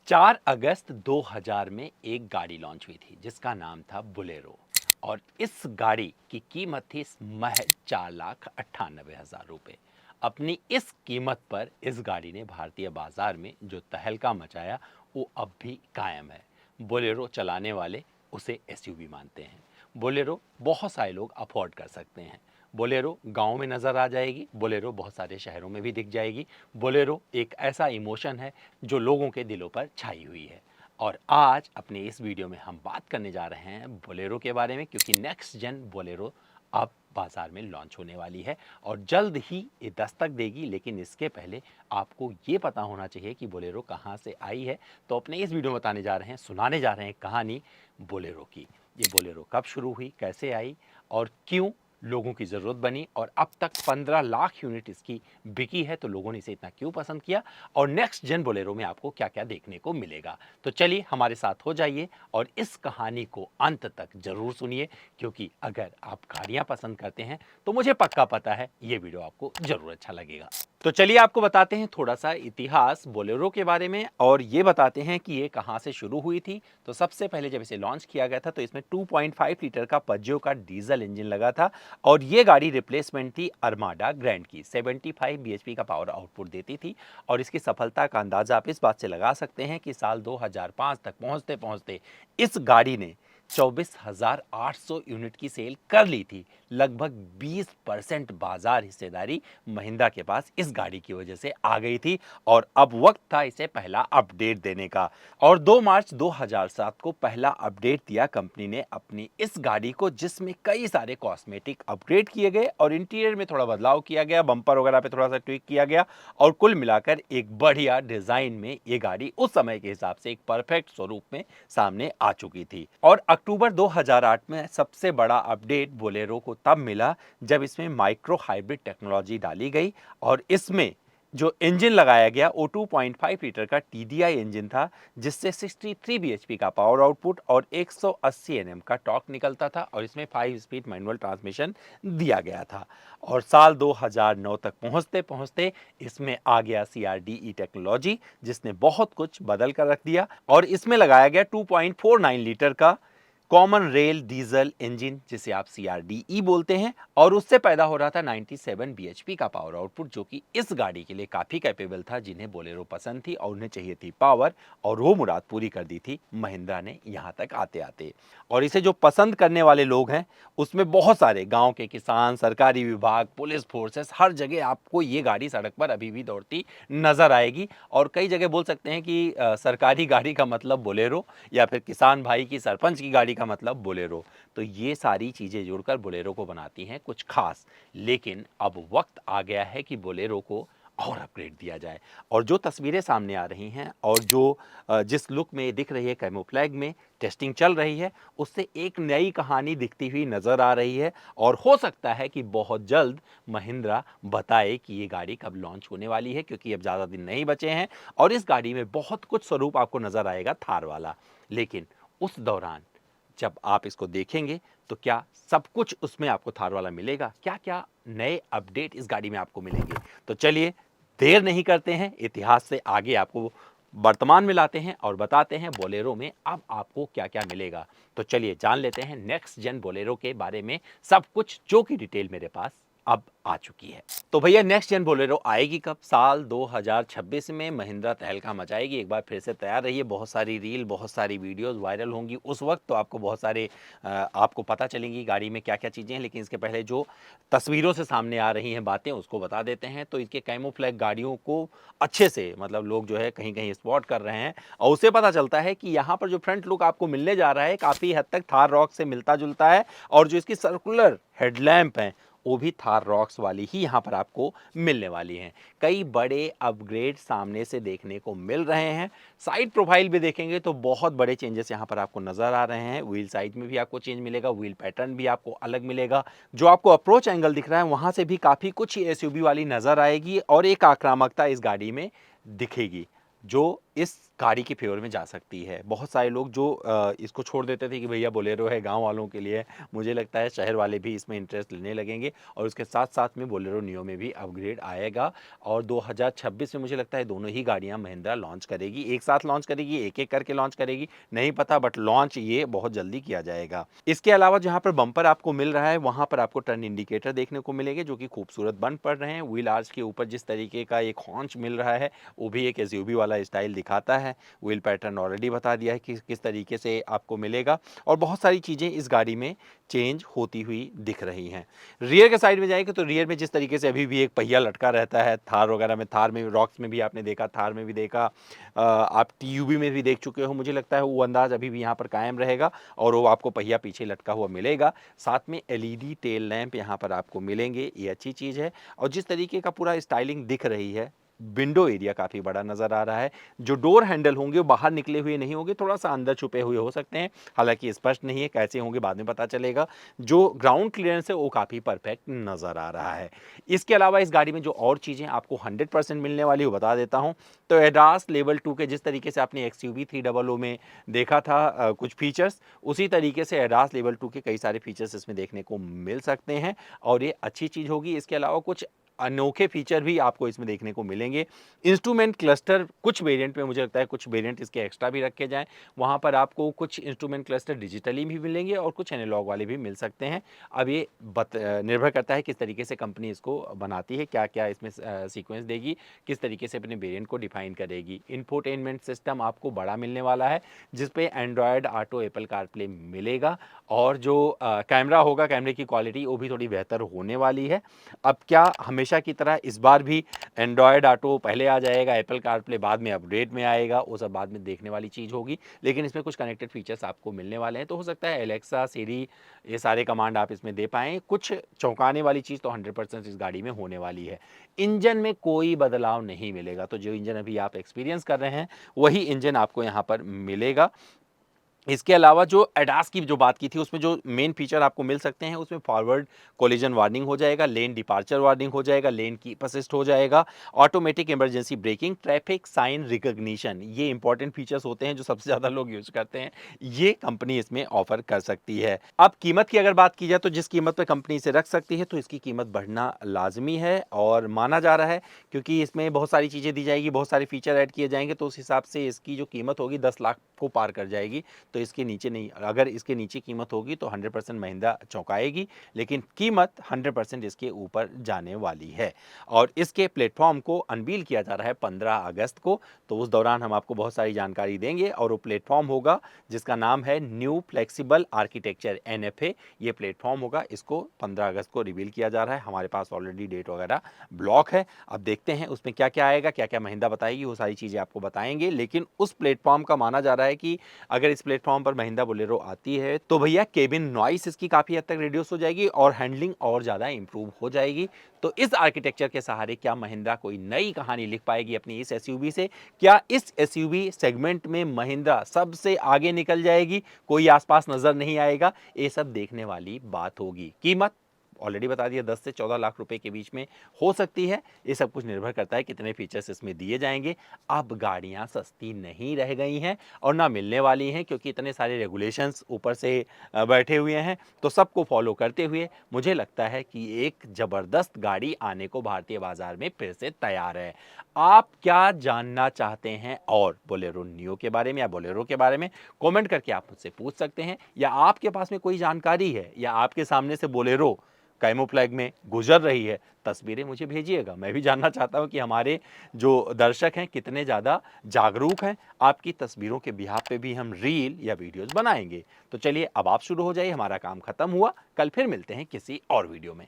4 अगस्त 2000 में एक गाड़ी लॉन्च हुई थी जिसका नाम था बोलेरो। और इस गाड़ी की कीमत थी महज 4,98,000 रुपये। अपनी इस कीमत पर इस गाड़ी ने भारतीय बाजार में जो तहलका मचाया वो अब भी कायम है। बोलेरो चलाने वाले उसे एसयूवी मानते हैं। बोलेरो बहुत सारे लोग अफोर्ड कर सकते हैं। बोलेरो गांव में नज़र आ जाएगी। बोलेरो बहुत सारे शहरों में भी दिख जाएगी। बोलेरो एक ऐसा इमोशन है जो लोगों के दिलों पर छाई हुई है। और आज अपने इस वीडियो में हम बात करने जा रहे हैं बोलेरो के बारे में, क्योंकि नेक्स्ट जेन बोलेरो अब बाजार में लॉन्च होने वाली है और जल्द ही ये दस्तक देगी। लेकिन इसके पहले आपको ये पता होना चाहिए कि बोलेरो कहाँ से आई है। तो अपने इस वीडियो में बताने जा रहे हैं, सुनाने जा रहे हैं कहानी बोलेरो की। ये बोलेरो कब शुरू हुई, कैसे आई और क्यों लोगों की ज़रूरत बनी, और अब तक 15 लाख यूनिट इसकी बिकी है, तो लोगों ने इसे इतना क्यों पसंद किया, और नेक्स्ट जेन बोलेरो में आपको क्या क्या देखने को मिलेगा। तो चलिए हमारे साथ हो जाइए और इस कहानी को अंत तक जरूर सुनिए, क्योंकि अगर आप गाड़ियां पसंद करते हैं तो मुझे पक्का पता है ये वीडियो आपको जरूर अच्छा लगेगा। तो चलिए आपको बताते हैं थोड़ा सा इतिहास बोलेरो के बारे में, और ये बताते हैं कि ये कहां से शुरू हुई थी। तो सबसे पहले जब इसे लॉन्च किया गया था तो इसमें 2.5 लीटर का पज्यो का डीजल इंजन लगा था, और ये गाड़ी रिप्लेसमेंट थी अरमाडा ग्रैंड की। 75 बीएचपी का पावर आउटपुट देती थी, और इसकी सफलता का अंदाजा आप इस बात से लगा सकते हैं कि साल 2005 तक पहुंचते पहुंचते इस गाड़ी ने 24,800 यूनिट की सेल कर ली थी। लगभग 20% बाजार हिस्सेदारी महिंद्रा के पास इस गाड़ी की वजह से आ गई थी, और अब वक्त था इसे पहला अपडेट देने का। और 2 मार्च 2007 को पहला अपडेट दिया कंपनी ने अपनी इस गाड़ी को, जिसमें कई सारे कॉस्मेटिक अपग्रेड किए गए और इंटीरियर में थोड़ा बदलाव किया गया, बम्पर वगैरह पे थोड़ा सा ट्विक किया गया, और कुल मिलाकर एक बढ़िया डिजाइन में ये गाड़ी उस समय के हिसाब से एक परफेक्ट स्वरूप में सामने आ चुकी थी। और अक्टूबर 2008 में सबसे बड़ा अपडेट बोलेरो को तब मिला जब इसमें माइक्रो हाइब्रिड टेक्नोलॉजी डाली गई, और इसमें जो इंजन लगाया गया वो 2.5 लीटर का टीडीआई इंजन था, जिससे 63 बीएचपी का पावर आउटपुट और 180 एनएम का टॉर्क निकलता था, और इसमें 5 स्पीड मैनुअल ट्रांसमिशन दिया गया था। और साल 2009 तक पहुंचते पहुंचते इसमें आ गया सीआरडीई टेक्नोलॉजी, जिसने बहुत कुछ बदल कर रख दिया, और इसमें लगाया गया 2.49 लीटर का कॉमन रेल डीजल इंजन, जिसे आप सीआरडीई बोलते हैं, और उससे पैदा हो रहा था 97 बीएचपी का पावर आउटपुट, जो कि इस गाड़ी के लिए काफी कैपेबल था, जिन्हें बोलेरो पसंद थी और उन्हें चाहिए थी पावर, और वो मुराद पूरी कर दी थी महिंद्रा ने यहां तक आते आते। और इसे जो पसंद करने वाले लोग हैं उसमें बहुत सारे गांव के किसान, सरकारी विभाग, पुलिस फोर्सेस, हर जगह आपको ये गाड़ी सड़क पर अभी भी दौड़ती नजर आएगी। और कई जगह बोल सकते हैं कि सरकारी गाड़ी का मतलब बोलेरो, या फिर किसान भाई की, सरपंच की गाड़ी का मतलब बोलेरो। तो ये सारी चीजें जुड़कर बोलेरो को बनाती हैं कुछ खास। लेकिन अब वक्त आ गया है कि बोलेरो को और अपग्रेड दिया जाए, और जो तस्वीरें सामने आ रही हैं और जो जिस लुक में दिख रही है, कैमोफ्लैग में टेस्टिंग चल रही है, उससे एक नई कहानी दिखती हुई नजर आ रही है। और हो सकता है कि बहुत जल्द महिंद्रा बताए कि ये गाड़ी कब लॉन्च होने वाली है, क्योंकि अब ज़्यादा दिन नहीं बचे हैं, और इस गाड़ी में बहुत कुछ स्वरूप आपको नजर आएगा थार वाला। लेकिन उस दौरान जब आप इसको देखेंगे तो क्या सब कुछ उसमें आपको थार वाला मिलेगा, क्या क्या नए अपडेट इस गाड़ी में आपको मिलेंगे। तो चलिए देर नहीं करते हैं, इतिहास से आगे आपको वर्तमान में लाते हैं और बताते हैं बोलेरो में अब आपको क्या क्या मिलेगा। तो चलिए जान लेते हैं नेक्स्ट जेन बोलेरो के बारे में सब कुछ, जो कि डिटेल मेरे पास अब आ चुकी है। तो भैया नेक्स्ट जेन बोलेरो आएगी कब? साल 2026 में महिंद्रा तहलका मचाएगी। एक बार फिर से तैयार रहिए, बहुत सारी रील, बहुत सारी वीडियोस वायरल होंगी उस वक्त, तो आपको बहुत सारे आपको पता चलेंगी गाड़ी में क्या क्या चीज़ें हैं। लेकिन इसके पहले जो तस्वीरों से सामने आ रही हैं बातें, उसको बता देते हैं। तो इसके कैमोफ्लैग गाड़ियों को अच्छे से, मतलब लोग जो है कहीं कहीं स्पॉट कर रहे हैं, और उससे पता चलता है कि यहाँ पर जो फ्रंट लुक आपको मिलने जा रहा है काफ़ी हद तक थार रॉक से मिलता जुलता है, और जो इसकी सर्कुलर हेडलैम्प हैं वो भी थार रॉक्स वाली ही यहाँ पर आपको मिलने वाली हैं। कई बड़े अपग्रेड सामने से देखने को मिल रहे हैं। साइड प्रोफाइल भी देखेंगे तो बहुत बड़े चेंजेस यहाँ पर आपको नजर आ रहे हैं। व्हील साइज में भी आपको चेंज मिलेगा, व्हील पैटर्न भी आपको अलग मिलेगा। जो आपको अप्रोच एंगल दिख रहा है वहां से भी काफी कुछ एसयूवी वाली नजर आएगी, और एक आक्रामकता इस गाड़ी में दिखेगी, जो इस गाड़ी के फेवर में जा सकती है। बहुत सारे लोग जो इसको छोड़ देते थे कि भैया बोलेरो है गाँव वालों के लिए, मुझे लगता है शहर वाले भी इसमें इंटरेस्ट लेने लगेंगे और उसके साथ-साथ में बोलेरो नियो में भी अपग्रेड आएगा और 2026 में मुझे लगता है दोनों ही गाड़ियाँ महिंद्रा लॉन्च करेगी। एक साथ लॉन्च करेगी, एक-एक करके लॉन्च करेगी, नहीं पता बट लॉन्च ये बहुत जल्दी किया जाएगा। इसके अलावा जहाँ पर बम्पर आपको मिल रहा है, वहाँ पर आपको टर्न इंडिकेटर देखने को मिलेंगे जो कि खूबसूरत बन पड़ रहे हैं। व्हील आर्च के ऊपर जिस तरीके का एक हॉन्च मिल रहा है, वो भी एक एसयूवी वाला स्टाइल दिखाता है। व्हील पैटर्न ऑलरेडी बता दिया है कि किस तरीके से आपको मिलेगा और बहुत सारी चीज़ें इस गाड़ी में चेंज होती हुई दिख रही हैं। रियर के साइड में जाएँगे तो रियर में जिस तरीके से अभी भी एक पहिया लटका रहता है, थार वगैरह में, थार में, रॉक्स में भी आपने देखा, थार में भी देखा, आप टीयूवी में भी देख चुके हो, मुझे लगता है वो अंदाज़ अभी भी यहाँ पर कायम रहेगा और वो आपको पहिया पीछे लटका हुआ मिलेगा। साथ में एलईडी टेल लैंप यहाँ पर आपको मिलेंगे, ये अच्छी चीज़ है और जिस तरीके का पूरा स्टाइलिंग दिख रही है, विंडो एरिया काफ़ी बड़ा नज़र आ रहा है। जो डोर हैंडल होंगे वो बाहर निकले हुए नहीं होंगे, थोड़ा-सा अंदर छुपे हुए हो सकते हैं। हालाँकि स्पष्ट नहीं है, कैसे होंगे बाद में पता चलेगा। जो ग्राउंड क्लियरेंस है वो काफ़ी परफेक्ट नज़र आ रहा है। इसके अलावा इस गाड़ी में जो और चीज़ें आपको 100% मिलने वाली वो बता देता हूँ। तो एडास लेवल 2 के जिस तरीके से आपने एक्सयूवी 300 में देखा था कुछ फीचर्स, उसी तरीके से एडास लेवल 2 के कई सारे फीचर्स इसमें देखने को मिल सकते हैं और ये अच्छी चीज़ होगी। इसके अलावा कुछ अनोखे फीचर भी आपको इसमें देखने को मिलेंगे। इंस्ट्रूमेंट क्लस्टर कुछ वेरिएंट में मुझे लगता है कुछ वेरिएंट इसके एक्स्ट्रा भी रखे जाएँ। वहाँ पर आपको कुछ इंस्ट्रूमेंट क्लस्टर डिजिटली भी मिलेंगे और कुछ एनालॉग वाले भी मिल सकते हैं। अब ये निर्भर करता है किस तरीके से कंपनी इसको बनाती है, क्या-क्या इसमें सीक्वेंस देगी, किस तरीके से अपने वेरिएंट को डिफाइन करेगी। इंफोटेनमेंट सिस्टम आपको बड़ा मिलने वाला है, जिस पे एंड्रॉयड ऑटो, एप्पल कारप्ले मिलेगा और जो कैमरा होगा, कैमरे की क्वालिटी वो भी थोड़ी बेहतर होने वाली है। अब क्या हमेशा की तरह इस बार भी एंड्रॉयड ऑटो पहले आ जाएगा, एप्पल कारप्ले बाद में अपग्रेड में आएगा, वो सब बाद में देखने वाली चीज़ होगी। लेकिन इसमें कुछ कनेक्टेड फीचर्स आपको मिलने वाले हैं, तो हो सकता है एलेक्सा, सिरी ये सारे कमांड आप इसमें दे पाएँ। कुछ चौंकाने वाली चीज़ तो 100% इस गाड़ी में होने वाली है। इंजन में कोई बदलाव नहीं मिलेगा, तो जो इंजन अभी आप एक्सपीरियंस कर रहे हैं, वही इंजन आपको यहाँ पर मिलेगा। इसके अलावा जो एडास की जो बात की थी उसमें जो मेन फीचर आपको मिल सकते हैं उसमें फॉरवर्ड कोलिजन वार्निंग हो जाएगा, लेन डिपार्चर वार्निंग हो जाएगा, लेन कीप असिस्ट हो जाएगा, automatic emergency braking, traffic sign recognition, ये इंपॉर्टेंट फीचर्स होते हैं जो सबसे ज़्यादा लोग यूज़ करते हैं, ये कंपनी इसमें ऑफर कर सकती है। अब कीमत की अगर बात की जाए तो जिस कीमत पर कंपनी इसे रख सकती है तो इसकी कीमत बढ़ना लाजमी है और माना जा रहा है क्योंकि इसमें बहुत सारी चीज़ें दी जाएगी, बहुत सारे फीचर ऐड किए जाएंगे तो उस हिसाब से इसकी जो कीमत होगी 10 लाख को पार कर जाएगी। तो इसके नीचे नहीं, अगर इसके नीचे कीमत होगी तो 100% महिंद्रा चौंकाएगी, लेकिन कीमत 100% इसके ऊपर जाने वाली है और इसके प्लेटफॉर्म को अनवील किया जा रहा है 15 अगस्त को। तो उस दौरान हम आपको बहुत सारी जानकारी देंगे और वो प्लेटफॉर्म होगा जिसका नाम है न्यू फ्लेक्सिबल आर्किटेक्चर NFA। ये प्लेटफॉर्म होगा, इसको 15 अगस्त को रिवील किया जा रहा है। हमारे पास ऑलरेडी डेट वगैरह ब्लॉक है। अब देखते हैं उसमें क्या क्या आएगा, क्या क्या महिंद्रा बताएगी, वो सारी चीज़ें आपको बताएंगे। लेकिन उस प्लेटफॉर्म का माना जा रहा है कि अगर इस प्लेटफॉर्म पर महिंद्रा बोलेरो आती है तो भैया केबिन नॉइस इसकी काफ़ी हद तक रिड्यूस हो जाएगी और हैंडलिंग और ज़्यादा इंप्रूव हो जाएगी। तो इस आर्किटेक्चर के सहारे क्या महिंद्रा कोई नई कहानी लिख पाएगी अपनी इस एसयूवी से? क्या इस एसयूवी सेगमेंट में महिंद्रा सबसे आगे निकल जाएगी, कोई आसपास नजर नहीं आएगा? ये सब देखने वाली बात होगी। कीमत ऑलरेडी बता दिया 10 से 14 लाख रुपए के बीच में हो सकती है। ये सब कुछ निर्भर करता है कितने फीचर्स इसमें दिए जाएंगे। अब गाड़ियां सस्ती नहीं रह गई हैं और ना मिलने वाली हैं क्योंकि इतने सारे रेगुलेशंस ऊपर से बैठे हुए हैं। तो सबको फॉलो करते हुए मुझे लगता है कि एक ज़बरदस्त गाड़ी आने को भारतीय बाजार में फिर से तैयार है। आप क्या जानना चाहते हैं और बोलेरो नियो के बारे में या बोलेरो के बारे में? कमेंट करके आप मुझसे पूछ सकते हैं या आपके पास में कोई जानकारी है या आपके सामने से बोलेरो कैमोफ्लैग में गुजर रही है, तस्वीरें मुझे भेजिएगा। मैं भी जानना चाहता हूं कि हमारे जो दर्शक हैं कितने ज़्यादा जागरूक हैं। आपकी तस्वीरों के बिहाफ पे भी हम रील या वीडियोस बनाएंगे। तो चलिए अब आप शुरू हो जाइए, हमारा काम खत्म हुआ। कल फिर मिलते हैं किसी और वीडियो में।